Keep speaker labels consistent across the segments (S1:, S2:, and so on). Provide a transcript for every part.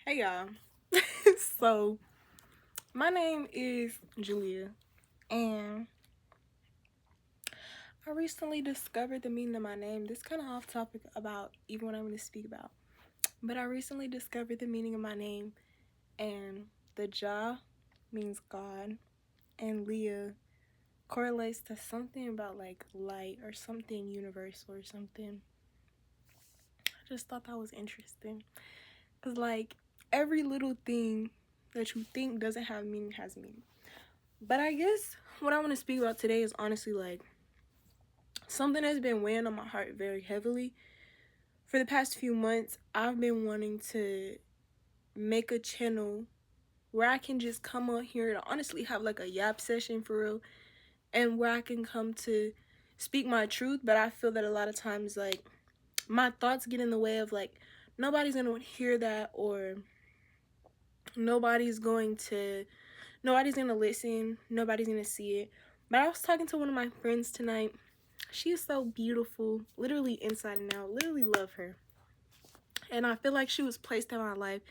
S1: Hey y'all. So my name is Julia, and I recently discovered the meaning of my name. This kind of off topic about even what I'm going to speak about, but I recently discovered the meaning of my name, and the Ja means God, and Leah correlates to something about like light or something universal or something. I just thought that was interesting, cause like every little thing that you think doesn't have meaning has meaning. But I guess what I want to speak about today is honestly like something that's been weighing on my heart very heavily. For the past few months, I've been wanting to make a channel where I can just come on here and honestly have like a yap session for real, and where I can come to speak my truth. But I feel that a lot of times like my thoughts get in the way of like nobody's gonna hear that, or nobody's going to nobody's gonna listen, nobody's gonna see it. But I was talking to one of my friends tonight. She is so beautiful, literally inside and out, literally love her. And I feel like she was placed in my life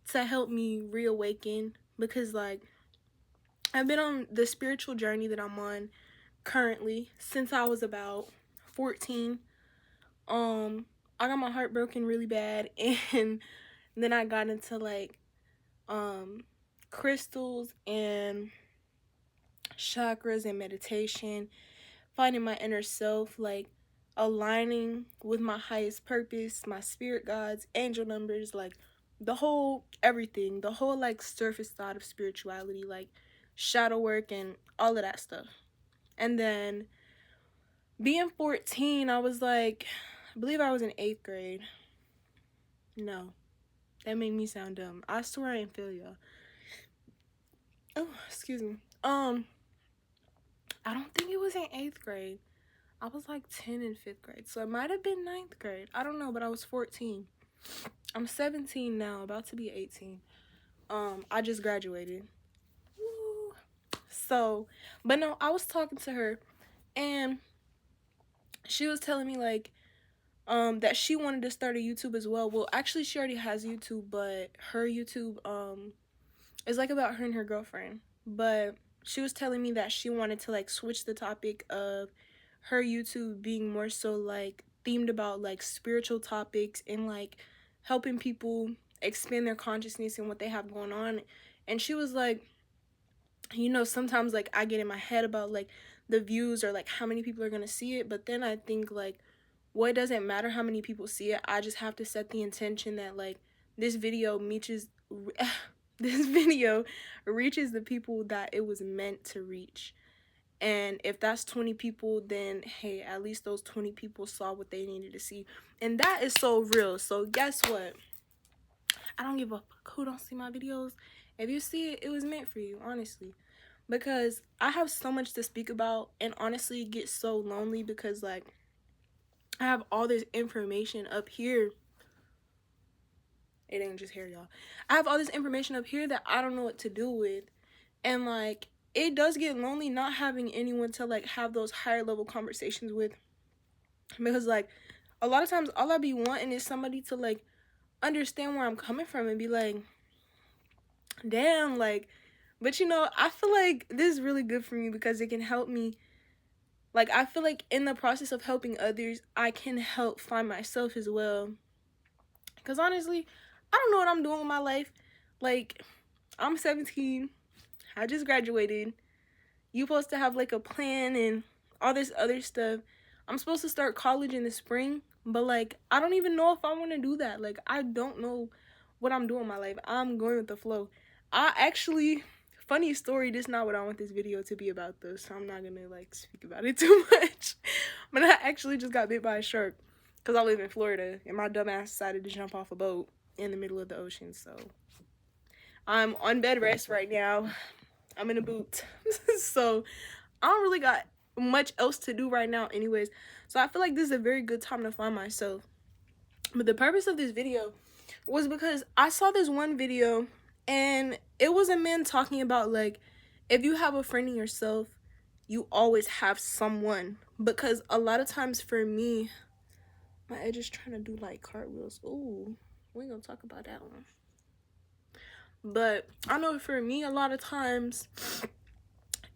S1: to help me reawaken, because like I've been on the spiritual journey that I'm on currently since I was about 14. I got my heart broken really bad, and then I got into like crystals and chakras and meditation, finding my inner self, like aligning with my highest purpose, my spirit guides, angel numbers, like the whole everything, the whole like surface side of spirituality, like shadow work and all of that stuff. And then being 14, I was like, I believe I was in 8th grade. No, that made me sound dumb. I swear I ain't feel y'all. Oh, excuse me. I don't think it was in 8th grade. I was like 10 in 5th grade, so it might have been 9th grade. I don't know, but I was 14. I'm 17 now, about to be 18. I just graduated. Woo. So, but no, I was talking to her, and she was telling me like that she wanted to start a YouTube as well. Well, actually she already has YouTube, but her YouTube is like about her and her girlfriend. But she was telling me that she wanted to like switch the topic of her YouTube being more so like themed about like spiritual topics and like helping people expand their consciousness and what they have going on. And she was like, sometimes like I get in my head about like the views or like how many people are going to see it, but then I think like, well, it doesn't matter how many people see it. I just have to set the intention that like this video reaches this video reaches the people that it was meant to reach. And if that's 20 people, then hey, at least those 20 people saw what they needed to see. And that is so real. So guess what? I don't give a fuck who don't see my videos. If you see it, it was meant for you, honestly. Because I have so much to speak about, and honestly it gets so lonely because like I have all this information up here. It ain't just here, y'all. I have all this information up here that I don't know what to do with. And like it does get lonely not having anyone to like have those higher level conversations with, because like a lot of times all I be wanting is somebody to like understand where I'm coming from and be like, damn, like, but I feel like this is really good for me because it can help me. Like I feel like in the process of helping others, I can help find myself as well. Because honestly, I don't know what I'm doing with my life. Like, I'm 17. I just graduated. You supposed to have like a plan and all this other stuff. I'm supposed to start college in the spring, but like I don't even know if I want to do that. Like I don't know what I'm doing in my life. I'm going with the flow. I actually, funny story, this is not what I want this video to be about though, so I'm not gonna like speak about it too much. But I actually just got bit by a shark because I live in Florida and my dumb ass decided to jump off a boat in the middle of the ocean. So I'm on bed rest right now. I'm in a boot. So I don't really got much else to do right now anyways. So I feel like this is a very good time to find myself. But the purpose of this video was because I saw this one video, and it was a man talking about like, if you have a friend in yourself, you always have someone. Because a lot of times for me, my edge is trying to do like cartwheels. Ooh, we ain't gonna talk about that one. But I know for me, a lot of times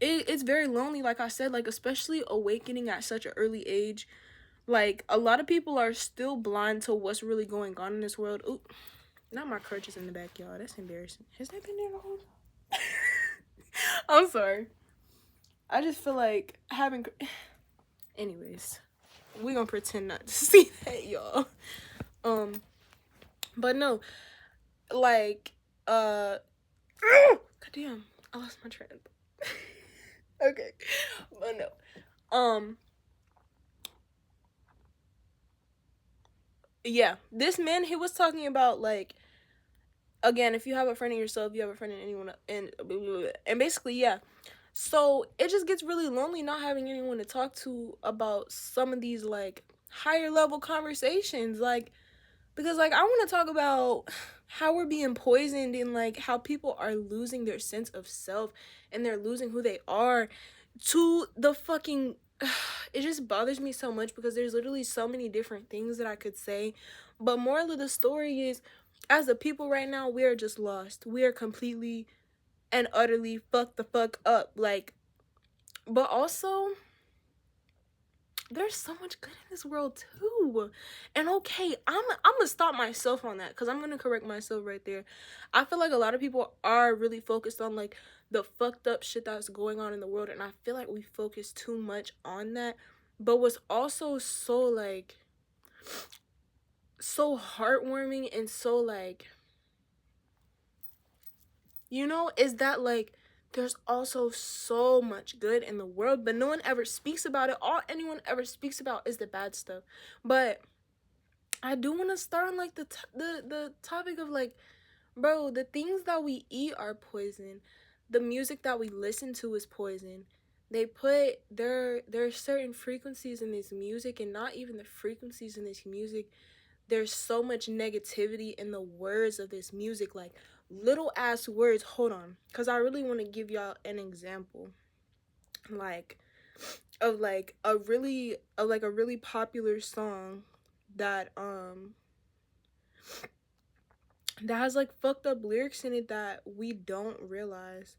S1: it's very lonely, like I said, like especially awakening at such an early age. Like a lot of people are still blind to what's really going on in this world. Ooh, not my crutches in the back, y'all. That's embarrassing. Has that been there the whole time? I'm sorry. I just feel like having. Anyways, we gonna pretend not to see that, y'all. But no, like, goddamn, I lost my train of thought. Okay, but no, yeah, this man, he was talking about like, again, if you have a friend in yourself, you have a friend in anyone, and basically, yeah. So it just gets really lonely not having anyone to talk to about some of these like higher level conversations, like, because like I want to talk about how we're being poisoned and like how people are losing their sense of self and they're losing who they are to the fucking it just bothers me so much because there's literally so many different things that I could say, but moral of the story is, as a people right now, we are just lost. We are completely and utterly fucked the fuck up, like, but also there's so much good in this world too. And okay, I'm gonna stop myself on that because I'm gonna correct myself right there. I feel like a lot of people are really focused on like the fucked up shit that's going on in the world, and I feel like we focus too much on that. But what's also so like so heartwarming and so like, you know, is that like there's also so much good in the world, but no one ever speaks about it. All anyone ever speaks about is the bad stuff. But I do want to start on like the topic of like, bro, the things that we eat are poison. The music that we listen to is poison. They put there are certain frequencies in this music, and not even the frequencies in this music. There's so much negativity in the words of this music, like little ass words. Hold on, cause I really want to give y'all an example, like of like a really popular song that that has like fucked up lyrics in it that we don't realize.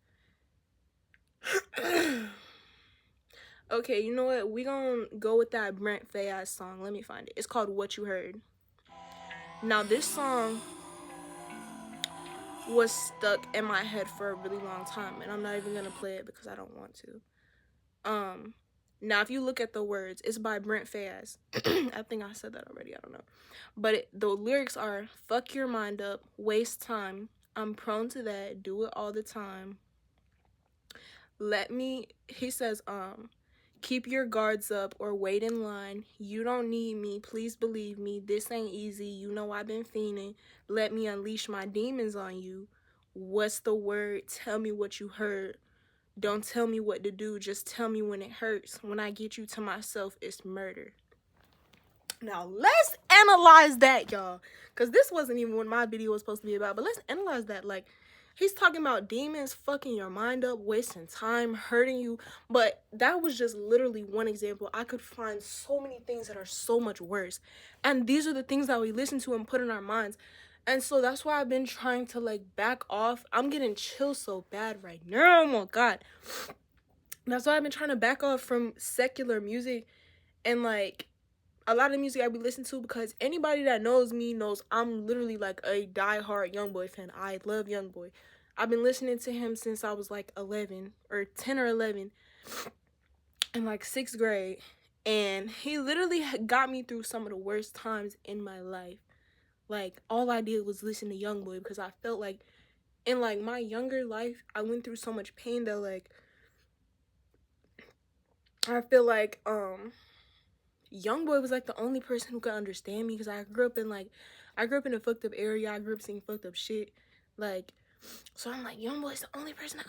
S1: Okay, you know what? We gonna go with that Brent Faiyaz song. Let me find it. It's called What You Heard. Now this song was stuck in my head for a really long time, and I'm not even gonna play it because I don't want to. Now if you look at the words, it's by Brent Faiyaz. I think I said that already. I don't know, but the lyrics are "Fuck your mind up, waste time. I'm prone to that. Do it all the time. Let me." He says, "Keep your guards up or wait in line. You don't need me. Please believe me. This ain't easy. You know I've been fiending. Let me unleash my demons on you. What's the word? Tell me what you heard. Don't tell me what to do. Just tell me when it hurts. When I get you to myself, it's murder." Now, let's analyze that, y'all. Because this wasn't even what my video was supposed to be about. But let's analyze that. Like, he's talking about demons fucking your mind up, wasting time, hurting you. But that was just literally one example. I could find so many things that are so much worse. And these are the things that we listen to and put in our minds. And so that's why I've been trying to, like, back off. I'm getting chills so bad right now. Oh, my God. That's why I've been trying to back off from secular music and, like, a lot of music I be listening to, because anybody that knows me knows I'm literally like a diehard YoungBoy fan. I love YoungBoy. I've been listening to him since I was like 11 or 10 or 11 in like 6th grade. And he literally got me through some of the worst times in my life. Like, all I did was listen to YoungBoy because I felt like in like my younger life, I went through so much pain that like I feel like YoungBoy was like the only person who could understand me, because I grew up in a fucked up area. I grew up seeing fucked up shit, like, so I'm like, YoungBoy's the only person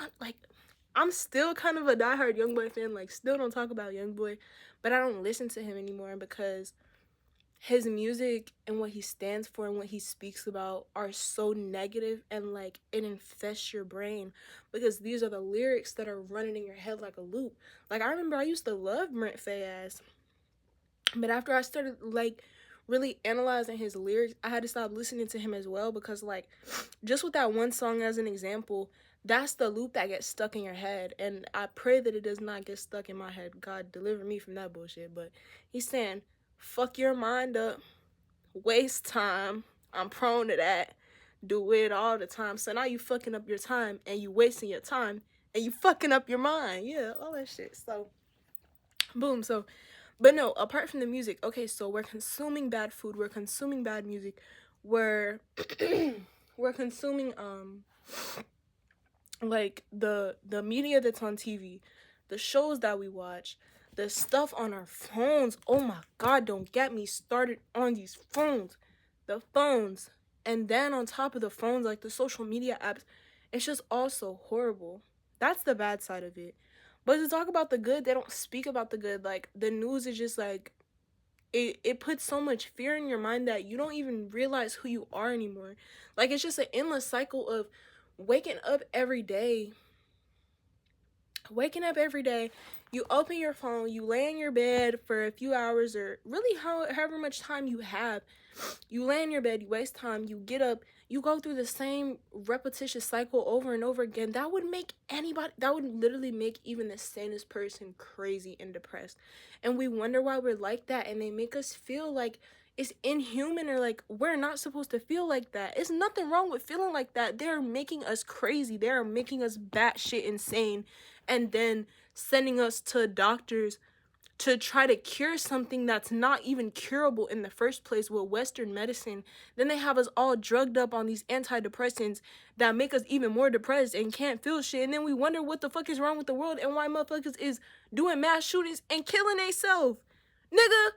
S1: I'm still kind of a diehard YoungBoy fan. Like, still don't talk about YoungBoy, but I don't listen to him anymore because his music and what he stands for and what he speaks about are so negative, and like it infests your brain because these are the lyrics that are running in your head like a loop. Like, I remember I used to love Brent Faiyaz, but after I started like really analyzing his lyrics, I had to stop listening to him as well, because like just with that one song as an example, that's the loop that gets stuck in your head, and I pray that it does not get stuck in my head. God deliver me from that bullshit. But he's saying, fuck your mind up, waste time. I'm prone to that. Do it all the time. So now you fucking up your time, and you wasting your time, and you fucking up your mind. Yeah, all that shit. So boom. So but no, apart from the music, okay, so we're consuming bad food, we're consuming bad music, we're we're consuming like the media that's on TV, the shows that we watch, the stuff on our phones. Oh my god, don't get me started on these phones. The phones. And then on top of the phones, like the social media apps, it's just all so horrible. That's the bad side of it. But to talk about the good, they don't speak about the good. Like the news is just like it puts so much fear in your mind that you don't even realize who you are anymore. Like it's just an endless cycle of waking up every day. Waking up every day, you open your phone, you lay in your bed for a few hours, or really however much time you have. You lay in your bed, you waste time, you get up, you go through the same repetitious cycle over and over again. That would literally make even the sanest person crazy and depressed. And we wonder why we're like that, and they make us feel like it's inhuman, or like we're not supposed to feel like that. It's nothing wrong with feeling like that. They're making us crazy. They're making us batshit insane, and then sending us to doctors to try to cure something that's not even curable in the first place with Western medicine. Then they have us all drugged up on these antidepressants that make us even more depressed and can't feel shit. And then we wonder what the fuck is wrong with the world and why motherfuckers is doing mass shootings and killing themselves. Nigga,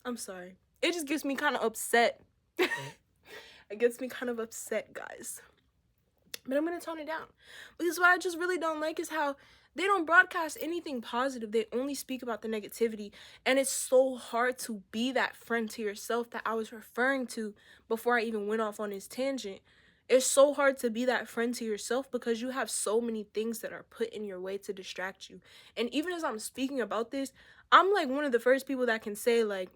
S1: I'm sorry. It just gets me kind of upset. It gets me kind of upset, guys. But I'm going to tone it down. Because what I just really don't like is how they don't broadcast anything positive. They only speak about the negativity. And it's so hard to be that friend to yourself that I was referring to before I even went off on this tangent. It's so hard to be that friend to yourself because you have so many things that are put in your way to distract you. And even as I'm speaking about this, I'm like one of the first people that can say, like,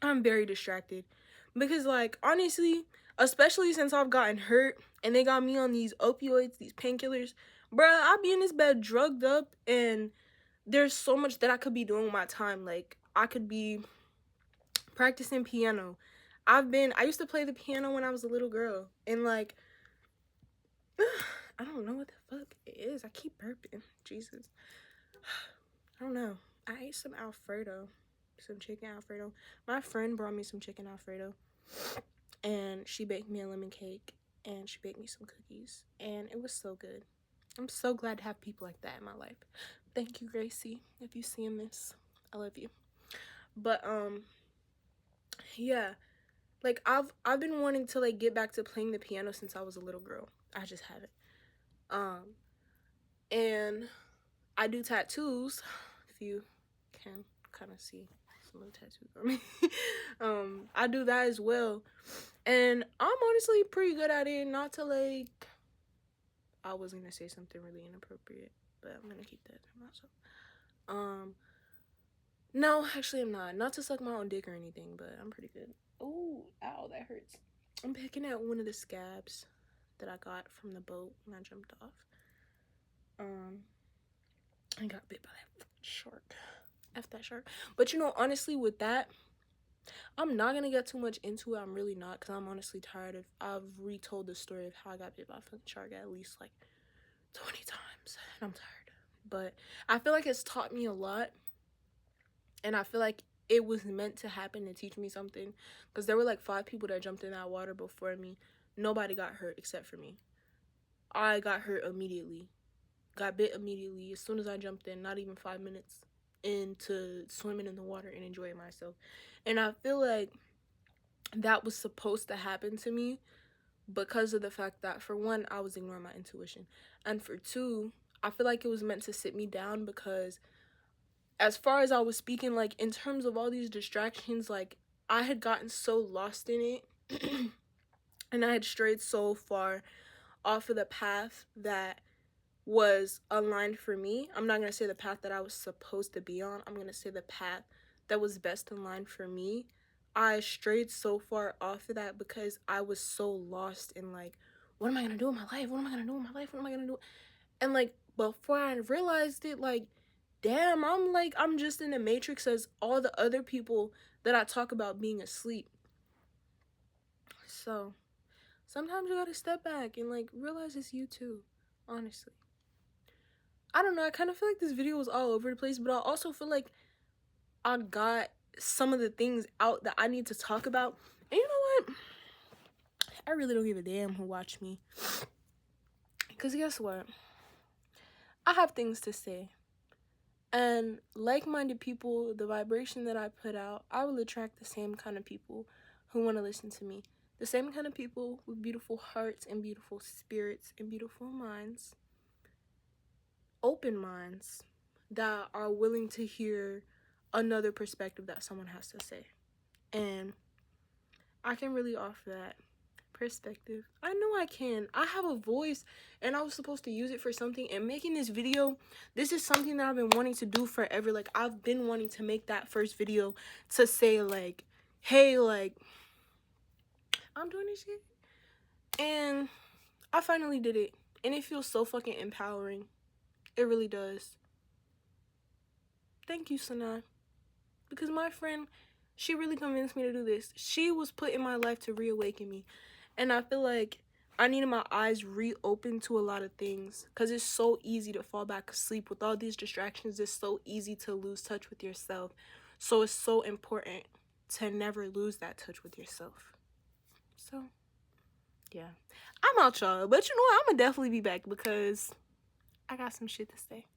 S1: I'm very distracted. Because, like, honestly, especially since I've gotten hurt and they got me on these opioids, these painkillers, bruh, I'll be in this bed drugged up, and there's so much that I could be doing with my time. Like, I could be practicing piano. I used to play the piano when I was a little girl, and like, I don't know what the fuck it is. I keep burping. Jesus. I don't know. I ate some Alfredo. Some chicken Alfredo. My friend brought me some chicken Alfredo, and she baked me a lemon cake, and she baked me some cookies, and it was so good. I'm so glad to have people like that in my life. Thank you, Gracie, if you seeing this. I love you. But yeah, like I've been wanting to like get back to playing the piano since I was a little girl. I just haven't. And I do tattoos, if you can kind of see some of the tattoos on me. I do that as well, and I'm honestly pretty good at it. Not to like, I was gonna say something really inappropriate, but I'm gonna keep that to myself. No, actually I'm not. Not to suck my own dick or anything, but I'm pretty good. Oh, ow, that hurts. I'm picking at one of the scabs that I got from the boat when I jumped off. I got bit by that shark. F that shark. But you know, honestly, with that, I'm not gonna get too much into it. I'm really not, because I'm honestly tired of, I've retold the story of how I got bit by a fucking shark at least like 20 times, and I'm tired. But I feel like it's taught me a lot, and I feel like it was meant to happen to teach me something, because there were like 5 people that jumped in that water before me. Nobody got hurt except for me. I got hurt immediately, got bit immediately as soon as I jumped in, not even 5 minutes into swimming in the water and enjoying myself. And I feel like that was supposed to happen to me because of the fact that, for one, I was ignoring my intuition, and for two, I feel like it was meant to sit me down, because as far as I was speaking, like, in terms of all these distractions, like, I had gotten so lost in it and I had strayed so far off of the path that was aligned for me. I'm not gonna say the path that I was supposed to be on. I'm gonna say the path that was best in line for me, I strayed so far off of that because I was so lost in like, what am I gonna do with my life? What am I gonna do with my life? What am I gonna do? And like before I realized it, like, damn, I'm just in the matrix as all the other people that I talk about being asleep. So sometimes you gotta step back and like realize it's you too, honestly. I don't know, I kind of feel like this video was all over the place, but I also feel like I got some of the things out that I need to talk about. And you know what? I really don't give a damn who watched me. Because guess what? I have things to say. And like-minded people, the vibration that I put out, I will attract the same kind of people who want to listen to me. The same kind of people with beautiful hearts and beautiful spirits and beautiful minds. Open minds that are willing to hear another perspective that someone has to say. And I can really offer that perspective. I know I can. I have a voice and I was supposed to use it for something, and making this video, this is something that I've been wanting to do forever. Like, I've been wanting to make that first video to say like, hey, like, I'm doing this shit. And I finally did it. And it feels so fucking empowering. It really does. Thank you, Sanaa. Because my friend, she really convinced me to do this. She was put in my life to reawaken me. And I feel like I needed my eyes reopened to a lot of things. Because it's so easy to fall back asleep with all these distractions. It's so easy to lose touch with yourself. So it's so important to never lose that touch with yourself. So, yeah. I'm out, y'all. But you know what? I'm going to definitely be back because I got some shit to say.